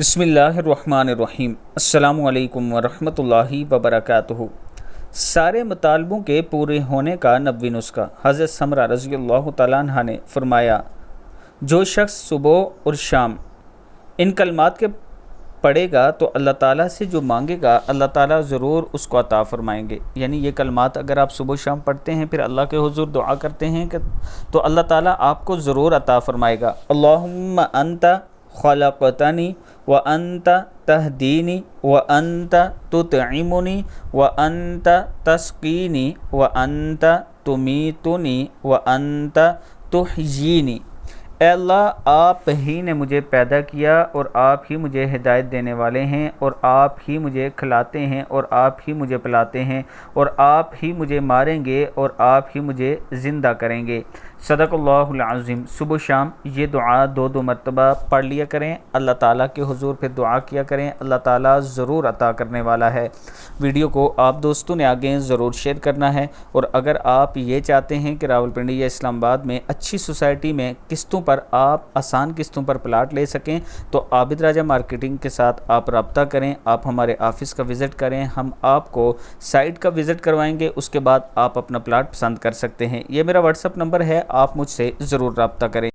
بسم اللہ الرحمن الرحیم۔ السلام علیکم ورحمۃ اللہ وبرکاتہ۔ سارے مطالبوں کے پورے ہونے کا 90 نسخہ۔ حضرت سمرہ رضی اللہ تعالیٰ عنہ نے فرمایا، جو شخص صبح اور شام ان کلمات کے پڑھے گا تو اللہ تعالیٰ سے جو مانگے گا اللہ تعالیٰ ضرور اس کو عطا فرمائیں گے۔ یعنی یہ کلمات اگر آپ صبح شام پڑھتے ہیں، پھر اللہ کے حضور دعا کرتے ہیں تو اللہ تعالیٰ آپ کو ضرور عطا فرمائے گا۔ اللہم انت خلقتنی وانت تہدینی وانت تطعمنی وانت تسقینی وانت تمیتنی وانت تحیینی۔ اے اللہ، آپ ہی نے مجھے پیدا کیا اور آپ ہی مجھے ہدایت دینے والے ہیں، اور آپ ہی مجھے کھلاتے ہیں اور آپ ہی مجھے پلاتے ہیں، اور آپ ہی مجھے ماریں گے اور آپ ہی مجھے زندہ کریں گے۔ صدق اللہ العظیم۔ صبح شام یہ دعا دو مرتبہ پڑھ لیا کریں، اللہ تعالیٰ کے حضور پھر دعا کیا کریں، اللہ تعالیٰ ضرور عطا کرنے والا ہے۔ ویڈیو کو آپ دوستوں نے آگے ضرور شیئر کرنا ہے، اور اگر آپ یہ چاہتے ہیں کہ راولپنڈی یا اسلام آباد میں اچھی سوسائٹی میں قسطوں پر آپ آسان قسطوں پر پلاٹ لے سکیں تو عابد راجہ مارکیٹنگ کے ساتھ آپ رابطہ کریں، آپ ہمارے آفس کا وزٹ کریں، ہم آپ کو سائٹ کا وزٹ کروائیں گے، اس کے بعد آپ اپنا پلاٹ پسند کر سکتے ہیں۔ یہ میرا واٹس ایپ نمبر ہے، آپ مجھ سے ضرور رابطہ کریں۔